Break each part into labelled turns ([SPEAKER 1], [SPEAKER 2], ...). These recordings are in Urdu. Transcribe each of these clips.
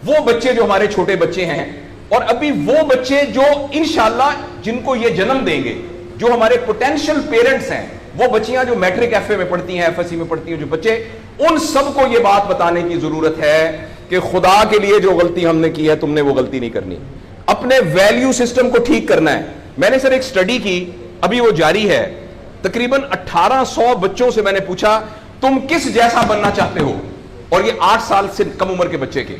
[SPEAKER 1] وہ بچے جو ہمارے چھوٹے بچے ہیں اور ابھی وہ بچے جو انشاءاللہ جن کو یہ جنم دیں گے, جو ہمارے پوٹینشیل پیرنٹس ہیں, وہ بچیاں جو میٹرک ایف اے میں پڑھتی ہیں, ایف ایس سی میں پڑھتی ہیں, جو بچے, ان سب کو یہ بات بتانے کی ضرورت ہے کہ خدا کے لیے جو غلطی ہم نے کی ہے تم نے وہ غلطی نہیں کرنی. اپنے ویلیو سسٹم کو ٹھیک کرنا ہے. میں نے سر ایک سٹڈی کی, ابھی وہ جاری ہے, تقریباً 1800 بچوں سے میں نے پوچھا تم کس جیسا بننا چاہتے ہو, اور یہ 8 سال سے کم عمر کے بچے کے.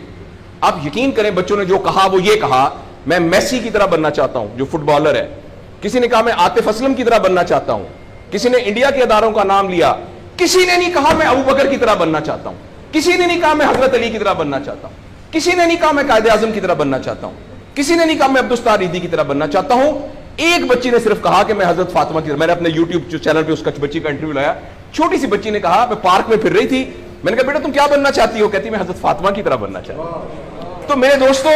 [SPEAKER 1] آپ یقین کریں بچوں نے جو کہا وہ یہ کہا میں میسی کی طرح بننا چاہتا ہوں جو فٹ بالر ہے, کسی نے کہا میں عاطف اسلم کی طرح بننا چاہتا ہوں, کسی نے انڈیا کے اداروں کا نام لیا, کسی نے نہیں کہا میں ابو بکر کی طرح بننا چاہتا ہوں, کسی نے نہیں کہا میں حضرت علی کی طرح بننا چاہتا ہوں, کسی نے نہیں کہا میں قائد اعظم کی طرح بننا چاہتا ہوں, کسی نے نہیں کہا میں عبدالستار ریدی کی طرح بننا چاہتا ہوں. ایک بچی نے صرف کہا کہ میں حضرت فاطمہ کی طرح. میں نے اپنے یوٹیوب چینل پہ اس کا بچی کا انٹرویو لایا, چھوٹی سی بچی نے کہا میں پارک میں پھر رہی تھی, میں نے کہا بیٹا تم کیا بننا چاہتی ہو, کہتی میں حضرت فاطمہ کی طرح بننا چاہتی ہوں. تو میرے دوستو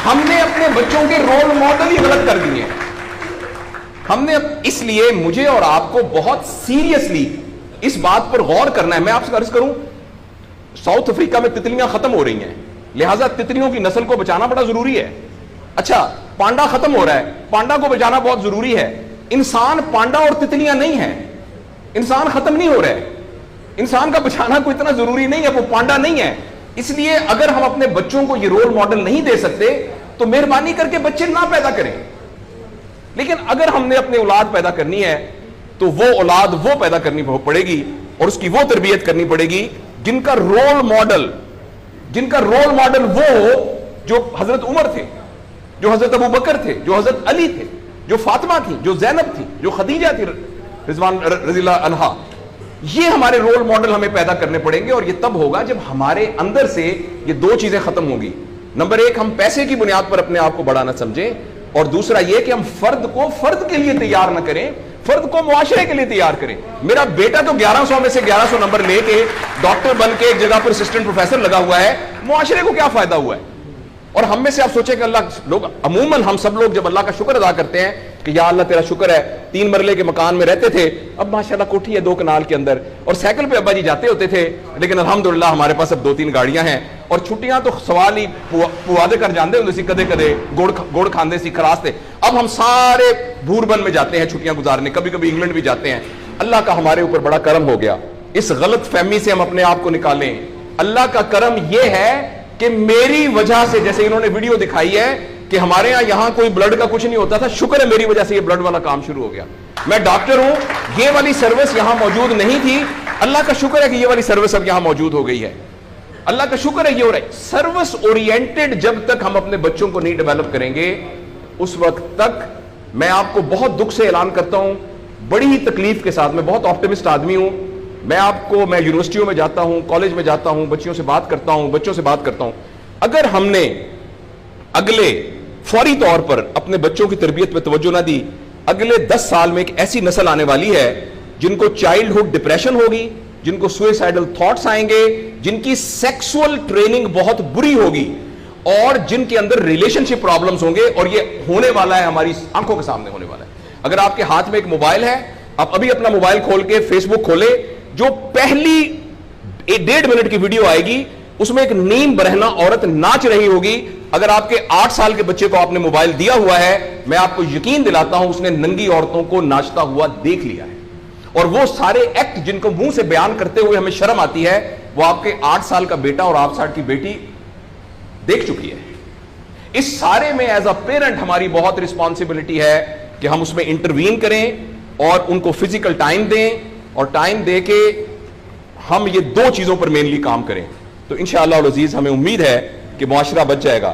[SPEAKER 1] ہم نے اپنے بچوں کے رول ماڈل ہی غلط کر دیے. ہم نے, اس لیے مجھے اور آپ کو بہت سیریسلی اس بات پر غور کرنا ہے. میں آپ سے عرض کروں, ساؤتھ افریقہ میں تتلیاں ختم ہو رہی ہیں, لہٰذا تتلیوں کی نسل کو بچانا بڑا ضروری ہے. اچھا پانڈا ختم ہو رہا ہے, پانڈا کو بچانا بہت ضروری ہے. انسان پانڈا اور تتلیاں نہیں ہیں, انسان ختم نہیں ہو رہا ہے, انسان کا بچانا کوئی اتنا ضروری نہیں ہے, وہ پانڈا نہیں ہے. اس لیے اگر ہم اپنے بچوں کو یہ رول ماڈل نہیں دے سکتے تو مہربانی کر کے بچے نہ پیدا کریں. لیکن اگر ہم نے اپنی اولاد پیدا کرنی ہے تو وہ اولاد وہ پیدا کرنی پڑے گی اور اس کی وہ تربیت کرنی پڑے گی جن کا رول ماڈل وہ جو حضرت عمر تھے, جو حضرت ابو بکر تھے, جو حضرت علی تھے, جو فاطمہ تھی, جو زینب تھی, جو خدیجہ تھی رضوان رضی اللہ عنہا. یہ ہمارے رول ماڈل ہمیں پیدا کرنے پڑیں گے, اور یہ تب ہوگا جب ہمارے اندر سے یہ دو چیزیں ختم ہوں گی. نمبر 1, ہم پیسے کی بنیاد پر اپنے آپ کو بڑا نہ سمجھیں, اور دوسرا یہ کہ ہم فرد کو فرد کے لیے تیار نہ کریں, فرد کو معاشرے کے لیے تیار کریں. میرا بیٹا تو 1100 میں سے 1100 نمبر لے کے ڈاکٹر بن کے ایک جگہ پر اسسٹنٹ پروفیسر لگا ہوا ہے, معاشرے کو کیا فائدہ ہوا ہے؟ اور ہم میں سے آپ سوچیں کہ اللہ لوگ, عموماً ہم سب لوگ جب اللہ کا شکر ادا کرتے ہیں کہ یا اللہ تیرا شکر ہے, 3 مرلے کے مکان میں رہتے تھے, اب ماشاءاللہ کوٹھی ہے 2 کنال کے اندر, اور سائیکل پہ ابا جی جاتے ہوتے تھے, لیکن الحمدللہ ہمارے پاس اب 2-3 گاڑیاں ہیں, اور چھٹیاں تو سوال ہی پوادے کر جاندے ہوندے سی, کدے کدے گوڑ کھاندے سی, خراستے. اب ہم سارے بھوربن میں جاتے ہیں چھٹیاں گزارنے, کبھی کبھی انگلینڈ بھی جاتے ہیں. اللہ کا ہمارے اوپر بڑا کرم ہو گیا. اس غلط فہمی سے ہم اپنے آپ کو نکالیں. اللہ کا کرم یہ ہے کہ میری وجہ سے, جیسے انہوں نے ویڈیو دکھائی ہے کہ ہمارے یہاں کوئی بلڈ کا کچھ نہیں ہوتا تھا, شکر ہے میری وجہ سے یہ بلڈ والا کام شروع ہو گیا. میں ڈاکٹر ہوں, یہ والی سروس یہاں موجود نہیں تھی, اللہ کا شکر ہے کہ یہ والی سروس اب یہاں موجود ہو گئی ہے. اللہ کا شکر ہے یہ ہو رہا ہے. سروس اورینٹڈ جب تک ہم اپنے بچوں کو نہیں ڈیولپ کریں گے, اس وقت تک میں آپ کو بہت دکھ سے اعلان کرتا ہوں, بڑی ہی تکلیف کے ساتھ, میں بہت آپٹمسٹ آدمی ہوں, میں یونیورسٹیوں میں جاتا ہوں, کالج میں جاتا ہوں, بچوں سے بات کرتا ہوں, اگر ہم نے اگلے فوری طور پر اپنے بچوں کی تربیت پہ توجہ نہ دی, اگلے 10 سال میں ایک ایسی نسل آنے والی ہے جن کو چائلڈہڈ ڈپریشن ہوگی, جن کو سوئسائڈل تھاٹس آئیں گے, جن کی سیکسول ٹریننگ بہت بری ہوگی, اور جن کے اندر ریلیشن شپ پرابلمز ہوں گے, اور یہ ہونے والا ہے, ہماری آنکھوں کے سامنے ہونے والا ہے. اگر آپ کے ہاتھ میں ایک موبائل ہے, آپ ابھی اپنا موبائل کھول کے فیس بک کھولے, جو پہلی 1.5 منٹ کی ویڈیو آئے گی اس میں ایک نیم برہنہ عورت ناچ رہی ہوگی. اگر آپ کے 8 سال کے بچے کو آپ نے موبائل دیا ہوا ہے, میں آپ کو یقین دلاتا ہوں اس نے ننگی عورتوں کو ناچتا ہوا دیکھ لیا ہے, اور وہ سارے ایکٹ جن کو منہ سے بیان کرتے ہوئے ہمیں شرم آتی ہے, وہ آپ کے 8 سال کا بیٹا اور 8 سال کی بیٹی دیکھ چکی ہے. اس سارے میں ایز اے پیرنٹ ہماری بہت رسپانسبلٹی ہے کہ ہم اس میں انٹروین کریں اور ان کو فزیکل ٹائم دیں, اور ٹائم دے کے ہم یہ 2 چیزوں پر مینلی کام کریں. تو انشاءاللہ العزیز ہمیں امید ہے کہ معاشرہ بچ جائے گا.